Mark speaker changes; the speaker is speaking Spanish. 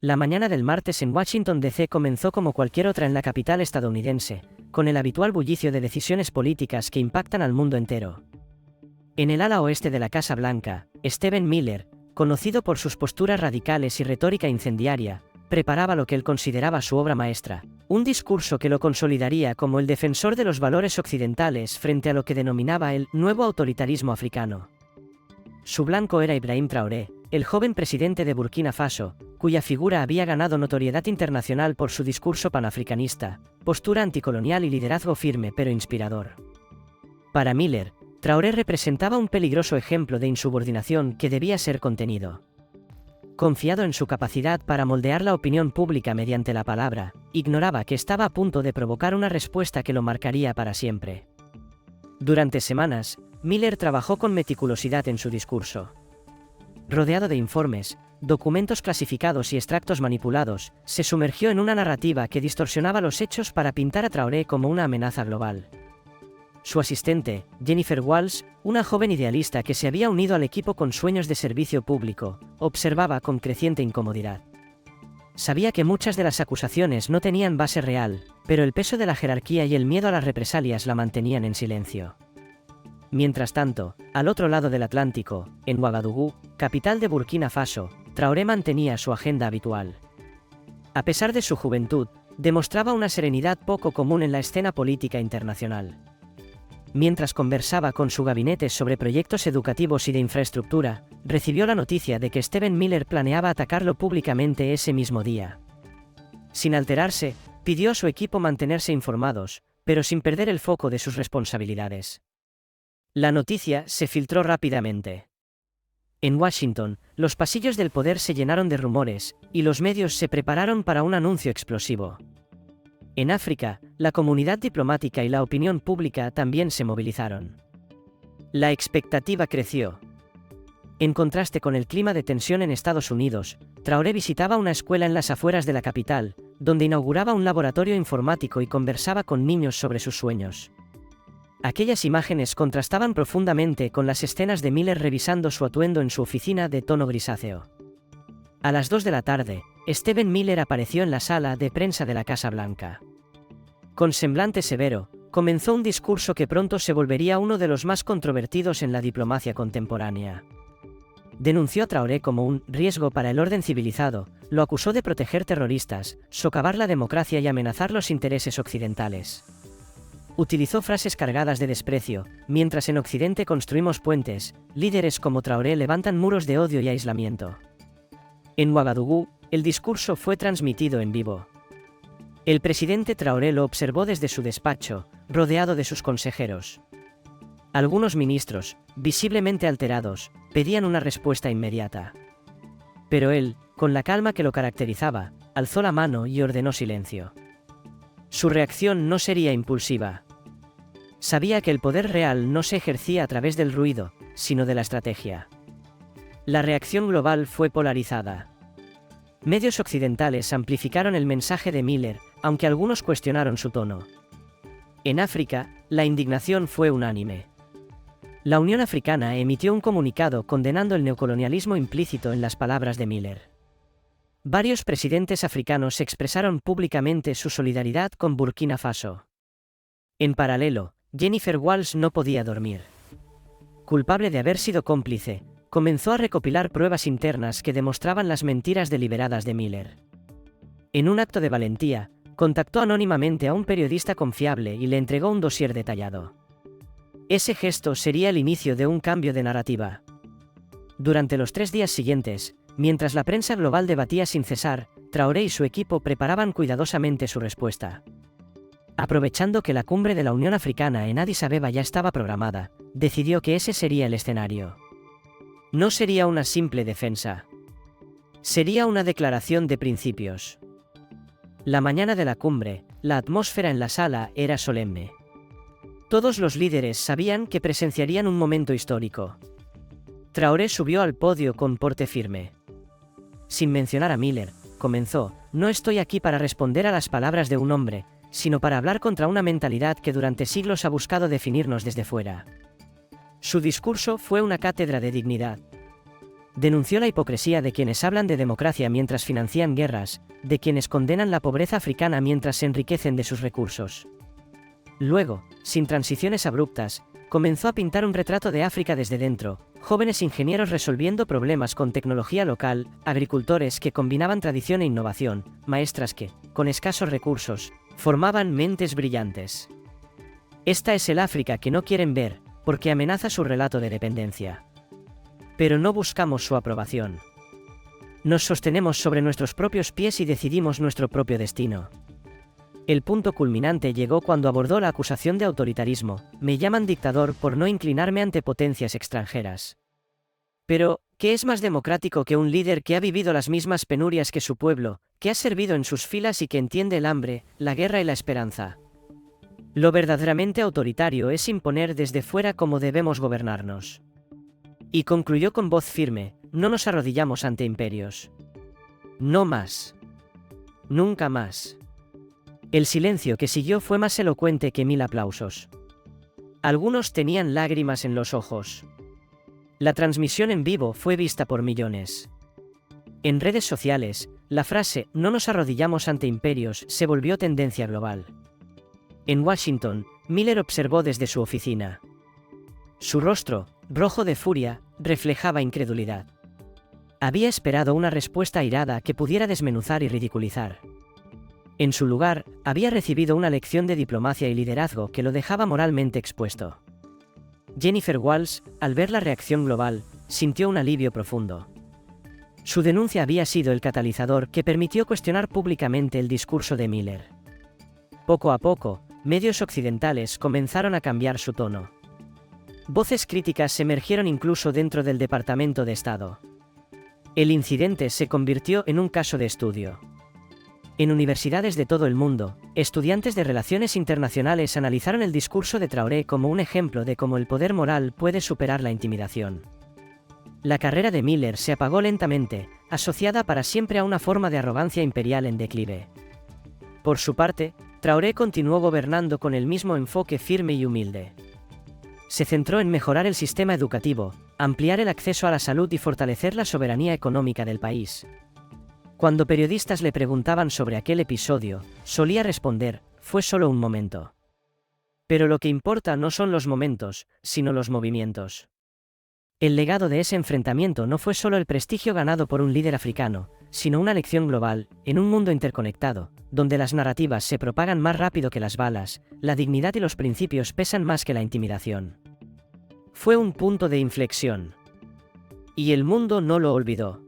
Speaker 1: La mañana del martes en Washington, D.C. comenzó como cualquier otra en la capital estadounidense, con el habitual bullicio de decisiones políticas que impactan al mundo entero. En el ala oeste de la Casa Blanca, Stephen Miller, conocido por sus posturas radicales y retórica incendiaria, preparaba lo que él consideraba su obra maestra, un discurso que lo consolidaría como el defensor de los valores occidentales frente a lo que denominaba el nuevo autoritarismo africano. Su blanco era Ibrahim Traoré, el joven presidente de Burkina Faso, cuya figura había ganado notoriedad internacional por su discurso panafricanista, postura anticolonial y liderazgo firme pero inspirador. Para Miller, Traoré representaba un peligroso ejemplo de insubordinación que debía ser contenido. Confiado en su capacidad para moldear la opinión pública mediante la palabra, ignoraba que estaba a punto de provocar una respuesta que lo marcaría para siempre. Durante semanas, Miller trabajó con meticulosidad en su discurso. Rodeado de informes, documentos clasificados y extractos manipulados, se sumergió en una narrativa que distorsionaba los hechos para pintar a Traoré como una amenaza global. Su asistente, Jennifer Walsh, una joven idealista que se había unido al equipo con sueños de servicio público, observaba con creciente incomodidad. Sabía que muchas de las acusaciones no tenían base real, pero el peso de la jerarquía y el miedo a las represalias la mantenían en silencio. Mientras tanto, al otro lado del Atlántico, en Ouagadougou, capital de Burkina Faso, Traoré mantenía su agenda habitual. A pesar de su juventud, demostraba una serenidad poco común en la escena política internacional. Mientras conversaba con su gabinete sobre proyectos educativos y de infraestructura, recibió la noticia de que Stephen Miller planeaba atacarlo públicamente ese mismo día. Sin alterarse, pidió a su equipo mantenerse informados, pero sin perder el foco de sus responsabilidades. La noticia se filtró rápidamente. En Washington, los pasillos del poder se llenaron de rumores, y los medios se prepararon para un anuncio explosivo. En África, la comunidad diplomática y la opinión pública también se movilizaron. La expectativa creció. En contraste con el clima de tensión en Estados Unidos, Traoré visitaba una escuela en las afueras de la capital, donde inauguraba un laboratorio informático y conversaba con niños sobre sus sueños. Aquellas imágenes contrastaban profundamente con las escenas de Miller revisando su atuendo en su oficina de tono grisáceo. A las 2 de la tarde, Stephen Miller apareció en la sala de prensa de la Casa Blanca. Con semblante severo, comenzó un discurso que pronto se volvería uno de los más controvertidos en la diplomacia contemporánea. Denunció a Traoré como un riesgo para el orden civilizado, lo acusó de proteger terroristas, socavar la democracia y amenazar los intereses occidentales. Utilizó frases cargadas de desprecio: mientras en Occidente construimos puentes, líderes como Traoré levantan muros de odio y aislamiento. En Ouagadougou, el discurso fue transmitido en vivo. El presidente Traoré lo observó desde su despacho, rodeado de sus consejeros. Algunos ministros, visiblemente alterados, pedían una respuesta inmediata. Pero él, con la calma que lo caracterizaba, alzó la mano y ordenó silencio. Su reacción no sería impulsiva. Sabía que el poder real no se ejercía a través del ruido, sino de la estrategia. La reacción global fue polarizada. Medios occidentales amplificaron el mensaje de Miller, aunque algunos cuestionaron su tono. En África, la indignación fue unánime. La Unión Africana emitió un comunicado condenando el neocolonialismo implícito en las palabras de Miller. Varios presidentes africanos expresaron públicamente su solidaridad con Burkina Faso. En paralelo, Jennifer Walsh no podía dormir. Culpable de haber sido cómplice, comenzó a recopilar pruebas internas que demostraban las mentiras deliberadas de Miller. En un acto de valentía, contactó anónimamente a un periodista confiable y le entregó un dossier detallado. Ese gesto sería el inicio de un cambio de narrativa. Durante los 3 días siguientes, mientras la prensa global debatía sin cesar, Traoré y su equipo preparaban cuidadosamente su respuesta. Aprovechando que la cumbre de la Unión Africana en Addis Abeba ya estaba programada, decidió que ese sería el escenario. No sería una simple defensa. Sería una declaración de principios. La mañana de la cumbre, la atmósfera en la sala era solemne. Todos los líderes sabían que presenciarían un momento histórico. Traoré subió al podio con porte firme. Sin mencionar a Miller, comenzó: no estoy aquí para responder a las palabras de un hombre, sino para hablar contra una mentalidad que durante siglos ha buscado definirnos desde fuera. Su discurso fue una cátedra de dignidad. Denunció la hipocresía de quienes hablan de democracia mientras financian guerras, de quienes condenan la pobreza africana mientras se enriquecen de sus recursos. Luego, sin transiciones abruptas, comenzó a pintar un retrato de África desde dentro, jóvenes ingenieros resolviendo problemas con tecnología local, agricultores que combinaban tradición e innovación, maestras que, con escasos recursos, formaban mentes brillantes. Esta es el África que no quieren ver, porque amenaza su relato de dependencia. Pero no buscamos su aprobación. Nos sostenemos sobre nuestros propios pies y decidimos nuestro propio destino. El punto culminante llegó cuando abordó la acusación de autoritarismo: me llaman dictador por no inclinarme ante potencias extranjeras. Pero, ¿qué es más democrático que un líder que ha vivido las mismas penurias que su pueblo, que ha servido en sus filas y que entiende el hambre, la guerra y la esperanza? Lo verdaderamente autoritario es imponer desde fuera cómo debemos gobernarnos. Y concluyó con voz firme: no nos arrodillamos ante imperios. No más. Nunca más. El silencio que siguió fue más elocuente que 1000 aplausos. Algunos tenían lágrimas en los ojos. La transmisión en vivo fue vista por millones. En redes sociales, la frase «no nos arrodillamos ante imperios» se volvió tendencia global. En Washington, Miller observó desde su oficina. Su rostro, rojo de furia, reflejaba incredulidad. Había esperado una respuesta airada que pudiera desmenuzar y ridiculizar. En su lugar, había recibido una lección de diplomacia y liderazgo que lo dejaba moralmente expuesto. Jennifer Walls, al ver la reacción global, sintió un alivio profundo. Su denuncia había sido el catalizador que permitió cuestionar públicamente el discurso de Miller. Poco a poco, medios occidentales comenzaron a cambiar su tono. Voces críticas emergieron incluso dentro del Departamento de Estado. El incidente se convirtió en un caso de estudio. En universidades de todo el mundo, estudiantes de relaciones internacionales analizaron el discurso de Traoré como un ejemplo de cómo el poder moral puede superar la intimidación. La carrera de Miller se apagó lentamente, asociada para siempre a una forma de arrogancia imperial en declive. Por su parte, Traoré continuó gobernando con el mismo enfoque firme y humilde. Se centró en mejorar el sistema educativo, ampliar el acceso a la salud y fortalecer la soberanía económica del país. Cuando periodistas le preguntaban sobre aquel episodio, solía responder: fue solo un momento. Pero lo que importa no son los momentos, sino los movimientos. El legado de ese enfrentamiento no fue solo el prestigio ganado por un líder africano, sino una lección global: en un mundo interconectado, donde las narrativas se propagan más rápido que las balas, la dignidad y los principios pesan más que la intimidación. Fue un punto de inflexión. Y el mundo no lo olvidó.